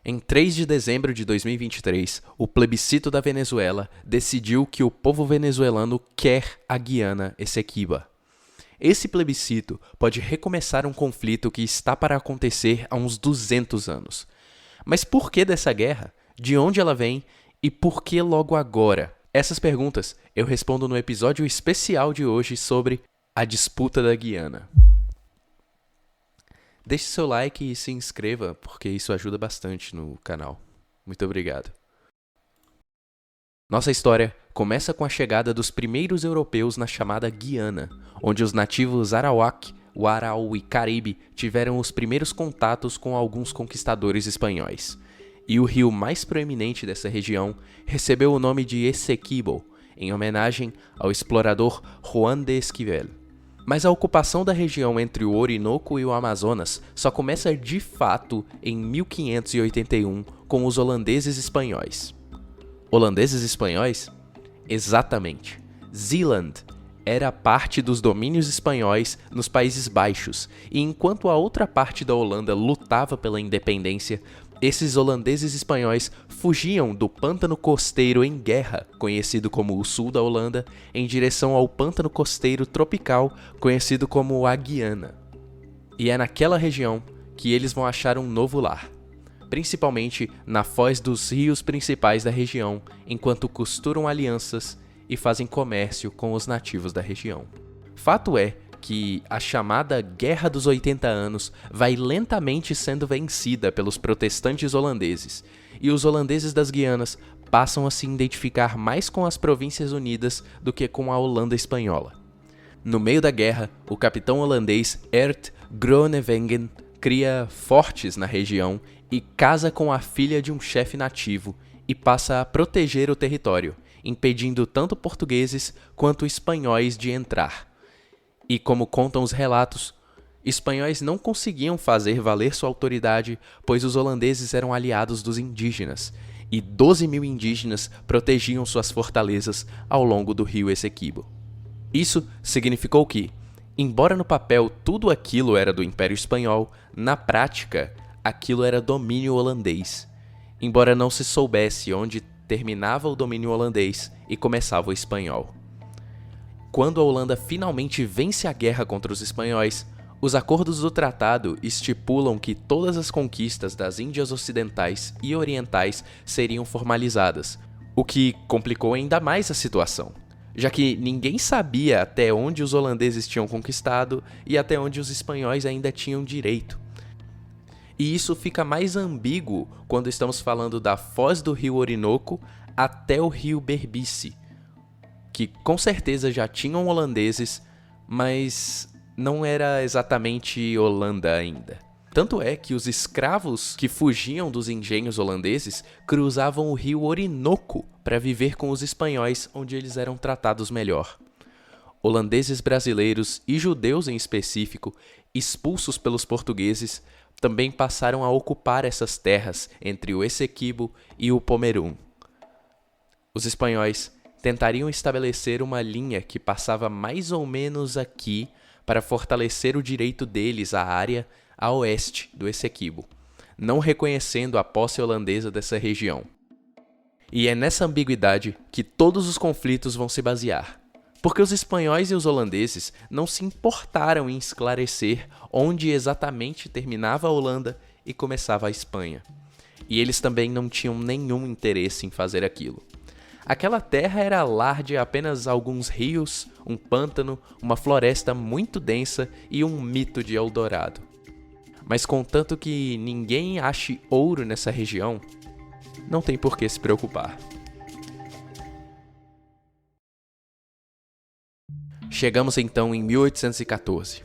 Em 3 de dezembro de 2023, o plebiscito da Venezuela decidiu que o povo venezuelano quer a Guiana Essequiba. Esse plebiscito pode recomeçar um conflito que está para acontecer há uns 200 anos. Mas por que dessa guerra? De onde ela vem? E por que logo agora? Essas perguntas eu respondo no episódio especial de hoje sobre a disputa da Guiana. Deixe seu like e se inscreva, porque isso ajuda bastante no canal. Muito obrigado. Nossa história começa com a chegada dos primeiros europeus na chamada Guiana, onde os nativos Arawak, Warao e Caribe tiveram os primeiros contatos com alguns conquistadores espanhóis. E o rio mais proeminente dessa região recebeu o nome de Essequibo, em homenagem ao explorador Juan de Esquivel. Mas a ocupação da região entre o Orinoco e o Amazonas só começa de fato em 1581 com os holandeses espanhóis. Holandeses espanhóis? Exatamente. Zeeland era parte dos domínios espanhóis nos Países Baixos, e enquanto a outra parte da Holanda lutava pela independência, esses holandeses espanhóis fugiam do pântano costeiro em guerra, conhecido como o sul da Holanda, em direção ao pântano costeiro tropical, conhecido como a Guiana. E é naquela região que eles vão achar um novo lar, principalmente na foz dos rios principais da região, enquanto costuram alianças e fazem comércio com os nativos da região. Fato é que a chamada Guerra dos 80 Anos vai lentamente sendo vencida pelos protestantes holandeses, e os holandeses das Guianas passam a se identificar mais com as Províncias Unidas do que com a Holanda espanhola. No meio da guerra, o capitão holandês Ert Groenewegen cria fortes na região e casa com a filha de um chefe nativo e passa a proteger o território, impedindo tanto portugueses quanto espanhóis de entrar. E como contam os relatos, espanhóis não conseguiam fazer valer sua autoridade, pois os holandeses eram aliados dos indígenas, e 12 mil indígenas protegiam suas fortalezas ao longo do rio Essequibo. Isso significou que, embora no papel tudo aquilo era do Império Espanhol, na prática aquilo era domínio holandês, embora não se soubesse onde terminava o domínio holandês e começava o espanhol. Quando a Holanda finalmente vence a guerra contra os espanhóis, os acordos do tratado estipulam que todas as conquistas das Índias Ocidentais e Orientais seriam formalizadas, o que complicou ainda mais a situação, já que ninguém sabia até onde os holandeses tinham conquistado e até onde os espanhóis ainda tinham direito. E isso fica mais ambíguo quando estamos falando da foz do rio Orinoco até o rio Berbice, que com certeza já tinham holandeses, mas não era exatamente Holanda ainda. Tanto é que os escravos que fugiam dos engenhos holandeses cruzavam o rio Orinoco para viver com os espanhóis, onde eles eram tratados melhor. Holandeses brasileiros e judeus em específico, expulsos pelos portugueses, também passaram a ocupar essas terras entre o Essequibo e o Pomeroon. Os espanhóis tentariam estabelecer uma linha que passava mais ou menos aqui para fortalecer o direito deles à área a oeste do Essequibo, não reconhecendo a posse holandesa dessa região. E é nessa ambiguidade que todos os conflitos vão se basear, porque os espanhóis e os holandeses não se importaram em esclarecer onde exatamente terminava a Holanda e começava a Espanha. E eles também não tinham nenhum interesse em fazer aquilo. Aquela terra era lar de apenas alguns rios, um pântano, uma floresta muito densa e um mito de Eldorado. Mas contanto que ninguém ache ouro nessa região, não tem por que se preocupar. Chegamos então em 1814.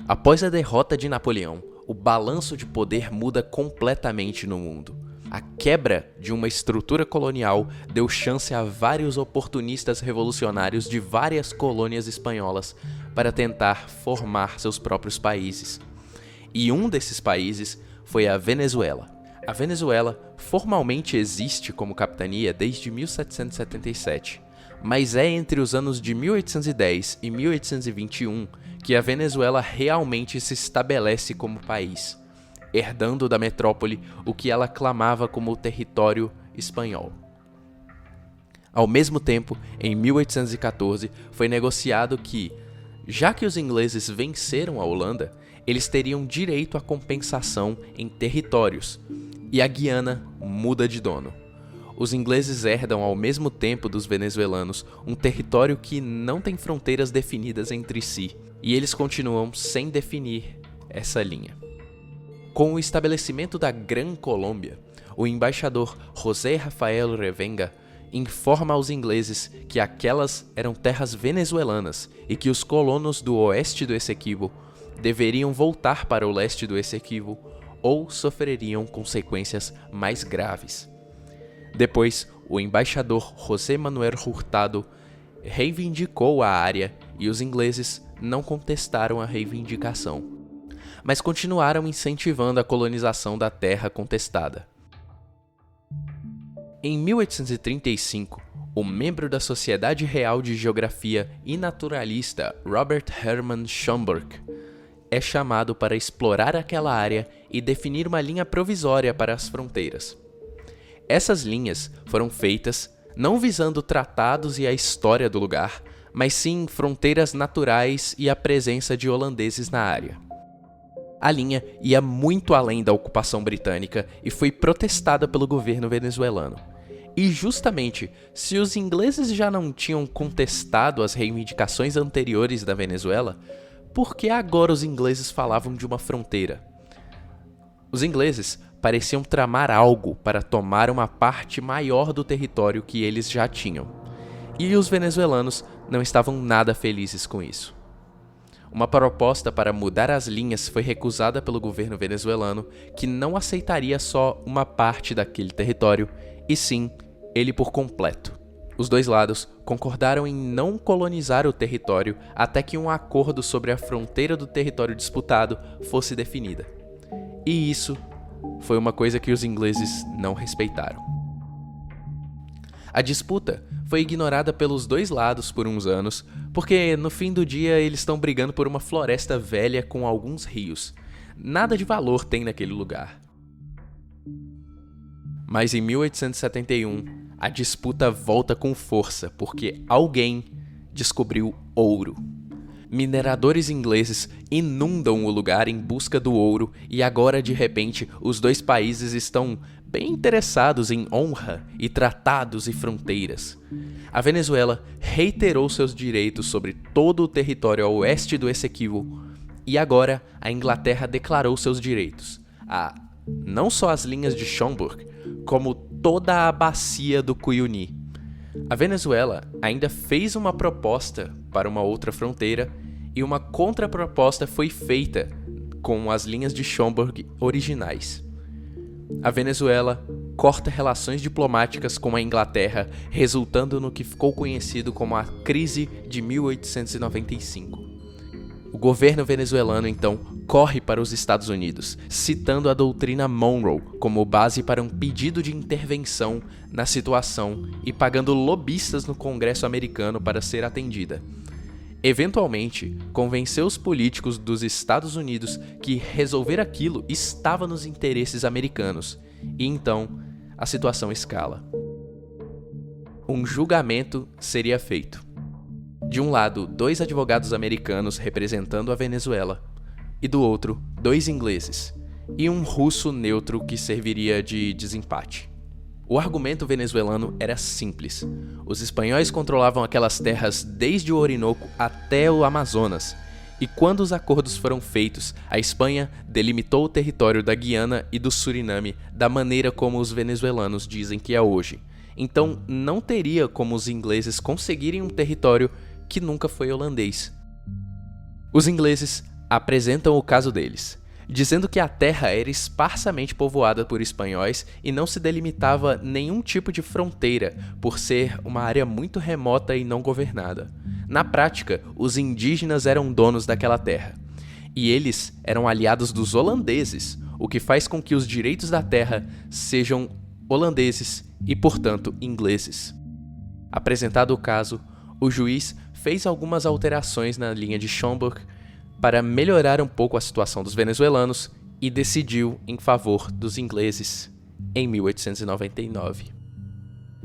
Após a derrota de Napoleão, o balanço de poder muda completamente no mundo. A quebra de uma estrutura colonial deu chance a vários oportunistas revolucionários de várias colônias espanholas para tentar formar seus próprios países. E um desses países foi a Venezuela. A Venezuela formalmente existe como capitania desde 1777, mas é entre os anos de 1810 e 1821 que a Venezuela realmente se estabelece como país. herdando da metrópole o que ela clamava como território espanhol. Ao mesmo tempo, em 1814, foi negociado que, já que os ingleses venceram a Holanda, eles teriam direito à compensação em territórios, e a Guiana muda de dono. Os ingleses herdam ao mesmo tempo dos venezuelanos um território que não tem fronteiras definidas entre si, e eles continuam sem definir essa linha. Com o estabelecimento da Gran Colômbia, o embaixador José Rafael Revenga informa aos ingleses que aquelas eram terras venezuelanas e que os colonos do oeste do Essequibo deveriam voltar para o leste do Essequibo ou sofreriam consequências mais graves. Depois, o embaixador José Manuel Hurtado reivindicou a área e os ingleses não contestaram a reivindicação, mas continuaram incentivando a colonização da terra contestada. Em 1835, o membro da Sociedade Real de Geografia e Naturalista Robert Hermann Schomburg é chamado para explorar aquela área e definir uma linha provisória para as fronteiras. Essas linhas foram feitas não visando tratados e a história do lugar, mas sim fronteiras naturais e a presença de holandeses na área. A linha ia muito além da ocupação britânica e foi protestada pelo governo venezuelano. E justamente, se os ingleses já não tinham contestado as reivindicações anteriores da Venezuela, por que agora os ingleses falavam de uma fronteira? Os ingleses pareciam tramar algo para tomar uma parte maior do território que eles já tinham. E os venezuelanos não estavam nada felizes com isso. Uma proposta para mudar as linhas foi recusada pelo governo venezuelano, que não aceitaria só uma parte daquele território, e sim ele por completo. Os dois lados concordaram em não colonizar o território até que um acordo sobre a fronteira do território disputado fosse definida. E isso foi uma coisa que os ingleses não respeitaram. A disputa foi ignorada pelos dois lados por uns anos, porque no fim do dia eles estão brigando por uma floresta velha com alguns rios. Nada de valor tem naquele lugar. Mas em 1871, a disputa volta com força, porque alguém descobriu ouro. Mineradores ingleses inundam o lugar em busca do ouro e agora, de repente, os dois países estão bem interessados em honra e tratados e fronteiras. A Venezuela reiterou seus direitos sobre todo o território a oeste do Essequibo e agora a Inglaterra declarou seus direitos a não só as linhas de Schomburg, como toda a bacia do Cuyuni. A Venezuela ainda fez uma proposta para uma outra fronteira e uma contraproposta foi feita com as linhas de Schomburg originais. A Venezuela corta relações diplomáticas com a Inglaterra, resultando no que ficou conhecido como a Crise de 1895. O governo venezuelano, então, corre para os Estados Unidos, citando a doutrina Monroe como base para um pedido de intervenção na situação e pagando lobistas no Congresso americano para ser atendida. Eventualmente, convenceu os políticos dos Estados Unidos que resolver aquilo estava nos interesses americanos, e então a situação escala. Um julgamento seria feito. De um lado, 2 advogados americanos representando a Venezuela, e do outro, 2 ingleses, e um russo neutro que serviria de desempate. O argumento venezuelano era simples. Os espanhóis controlavam aquelas terras desde o Orinoco até o Amazonas, e quando os acordos foram feitos, a Espanha delimitou o território da Guiana e do Suriname da maneira como os venezuelanos dizem que é hoje. Então, não teria como os ingleses conseguirem um território que nunca foi holandês. Os ingleses apresentam o caso deles, dizendo que a terra era esparsamente povoada por espanhóis e não se delimitava nenhum tipo de fronteira, por ser uma área muito remota e não governada. Na prática, os indígenas eram donos daquela terra, e eles eram aliados dos holandeses, o que faz com que os direitos da terra sejam holandeses e, portanto, ingleses. Apresentado o caso, o juiz fez algumas alterações na linha de Schomburg para melhorar um pouco a situação dos venezuelanos e decidiu em favor dos ingleses em 1899.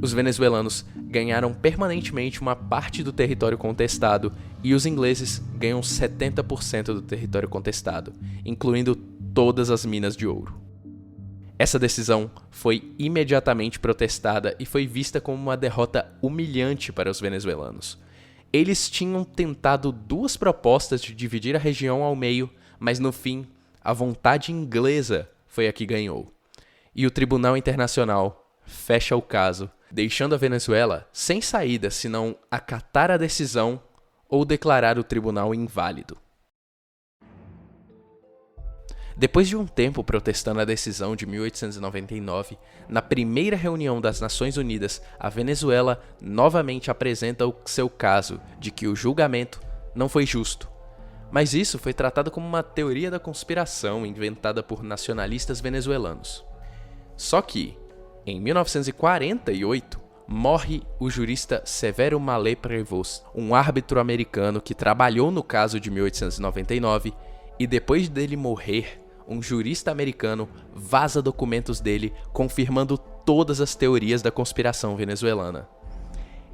Os venezuelanos ganharam permanentemente uma parte do território contestado e os ingleses ganham 70% do território contestado, incluindo todas as minas de ouro. Essa decisão foi imediatamente protestada e foi vista como uma derrota humilhante para os venezuelanos. Eles tinham tentado 2 propostas de dividir a região ao meio, mas no fim, a vontade inglesa foi a que ganhou. E o Tribunal Internacional fecha o caso, deixando a Venezuela sem saída senão acatar a decisão ou declarar o tribunal inválido. Depois de um tempo protestando a decisão de 1899, na primeira reunião das Nações Unidas, a Venezuela novamente apresenta o seu caso de que o julgamento não foi justo. Mas isso foi tratado como uma teoria da conspiração inventada por nacionalistas venezuelanos. Só que, em 1948, morre o jurista Severo Mallet Prevost, um árbitro americano que trabalhou no caso de 1899, e depois dele morrer, um jurista americano vaza documentos dele confirmando todas as teorias da conspiração venezuelana.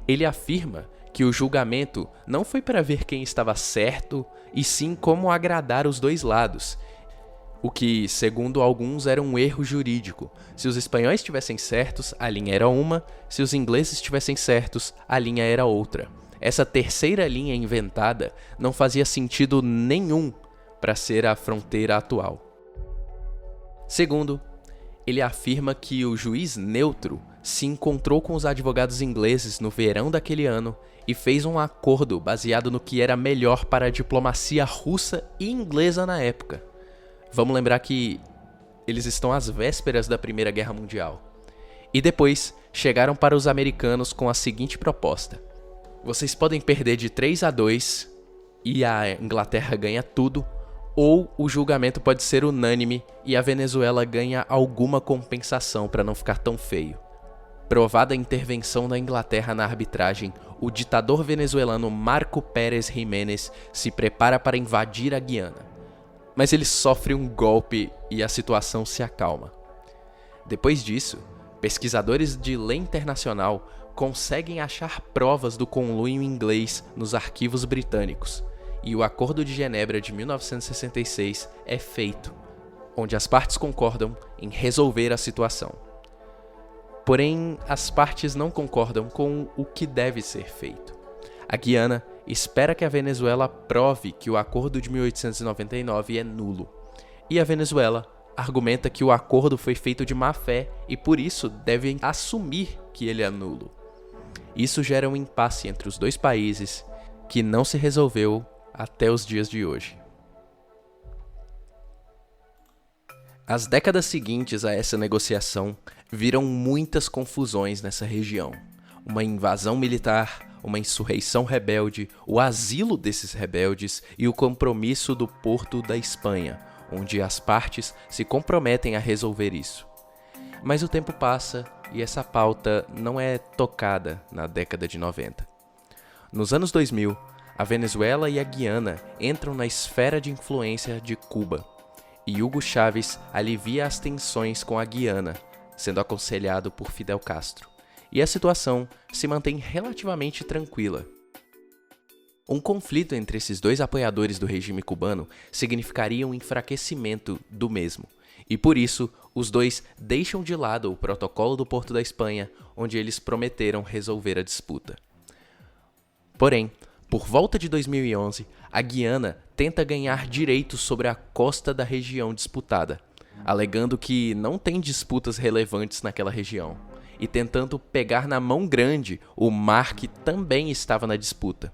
Ele afirma que o julgamento não foi para ver quem estava certo, e sim como agradar os 2 lados, o que, segundo alguns, era um erro jurídico. Se os espanhóis estivessem certos, a linha era uma, se os ingleses estivessem certos, a linha era outra. Essa terceira linha inventada não fazia sentido nenhum para ser a fronteira atual. Segundo, ele afirma que o juiz neutro se encontrou com os advogados ingleses no verão daquele ano e fez um acordo baseado no que era melhor para a diplomacia russa e inglesa na época. Vamos lembrar que eles estão às vésperas da Primeira Guerra Mundial. E depois chegaram para os americanos com a seguinte proposta: vocês podem perder de 3-2 e a Inglaterra ganha tudo, ou o julgamento pode ser unânime e a Venezuela ganha alguma compensação para não ficar tão feio. Provada a intervenção da Inglaterra na arbitragem, o ditador venezuelano Marco Pérez Jiménez se prepara para invadir a Guiana. Mas ele sofre um golpe e a situação se acalma. Depois disso, pesquisadores de lei internacional conseguem achar provas do conluio inglês nos arquivos britânicos, e o Acordo de Genebra de 1966 é feito, onde as partes concordam em resolver a situação. Porém, as partes não concordam com o que deve ser feito. A Guiana espera que a Venezuela prove que o Acordo de 1899 é nulo, e a Venezuela argumenta que o acordo foi feito de má fé e por isso devem assumir que ele é nulo. Isso gera um impasse entre os 2 países que não se resolveu até os dias de hoje. As décadas seguintes a essa negociação viram muitas confusões nessa região. Uma invasão militar, uma insurreição rebelde, o asilo desses rebeldes e o compromisso do Porto da Espanha, onde as partes se comprometem a resolver isso. Mas o tempo passa e essa pauta não é tocada na década de 90. Nos anos 2000, a Venezuela e a Guiana entram na esfera de influência de Cuba, e Hugo Chávez alivia as tensões com a Guiana, sendo aconselhado por Fidel Castro, e a situação se mantém relativamente tranquila. Um conflito entre esses 2 apoiadores do regime cubano significaria um enfraquecimento do mesmo, e por isso os 2 deixam de lado o protocolo do Porto da Espanha, onde eles prometeram resolver a disputa. Porém, por volta de 2011, a Guiana tenta ganhar direitos sobre a costa da região disputada, alegando que não tem disputas relevantes naquela região, e tentando pegar na mão grande o mar que também estava na disputa.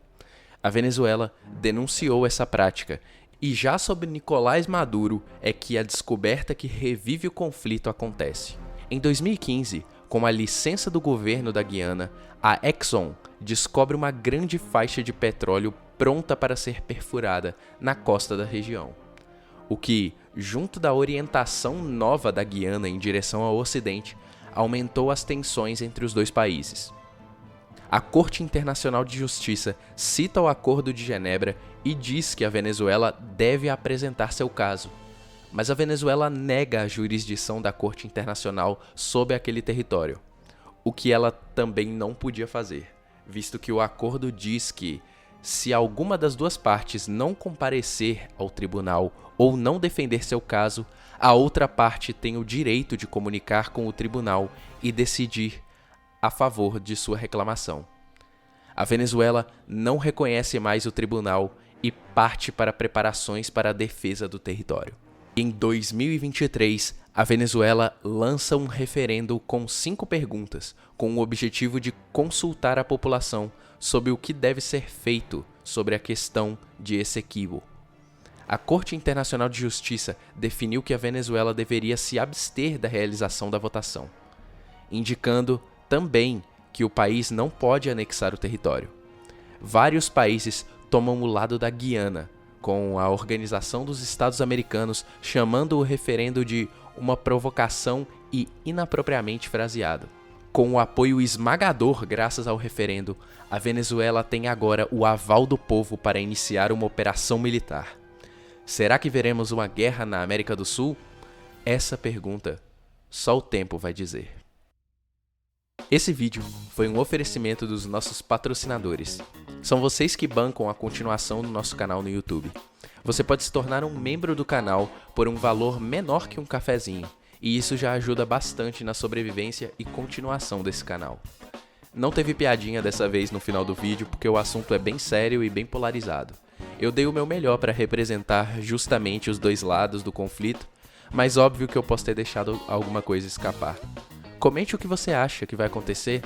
A Venezuela denunciou essa prática, e já sob Nicolás Maduro é que a descoberta que revive o conflito acontece. Em 2015, com a licença do governo da Guiana, a Exxon descobre uma grande faixa de petróleo pronta para ser perfurada na costa da região, o que, junto da orientação nova da Guiana em direção ao ocidente, aumentou as tensões entre os 2 países. A Corte Internacional de Justiça cita o Acordo de Genebra e diz que a Venezuela deve apresentar seu caso, mas a Venezuela nega a jurisdição da Corte Internacional sobre aquele território, o que ela também não podia fazer, visto que o acordo diz que, se alguma das duas partes não comparecer ao tribunal ou não defender seu caso, a outra parte tem o direito de comunicar com o tribunal e decidir a favor de sua reclamação. A Venezuela não reconhece mais o tribunal e parte para preparações para a defesa do território. Em 2023, a Venezuela lança um referendo com 5 perguntas, com o objetivo de consultar a população sobre o que deve ser feito sobre a questão de Essequibo. A Corte Internacional de Justiça definiu que a Venezuela deveria se abster da realização da votação, indicando também que o país não pode anexar o território. Vários países tomam o lado da Guiana, com a Organização dos Estados Americanos chamando o referendo de uma provocação e inapropriadamente fraseado. Com o apoio esmagador graças ao referendo, a Venezuela tem agora o aval do povo para iniciar uma operação militar. Será que veremos uma guerra na América do Sul? Essa pergunta só o tempo vai dizer. Esse vídeo foi um oferecimento dos nossos patrocinadores. São vocês que bancam a continuação do nosso canal no YouTube. Você pode se tornar um membro do canal por um valor menor que um cafezinho, e isso já ajuda bastante na sobrevivência e continuação desse canal. Não teve piadinha dessa vez no final do vídeo porque o assunto é bem sério e bem polarizado. Eu dei o meu melhor para representar justamente os dois lados do conflito, mas óbvio que eu posso ter deixado alguma coisa escapar. Comente o que você acha que vai acontecer.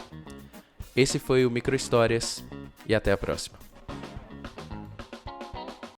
Esse foi o Micro Histórias e até a próxima.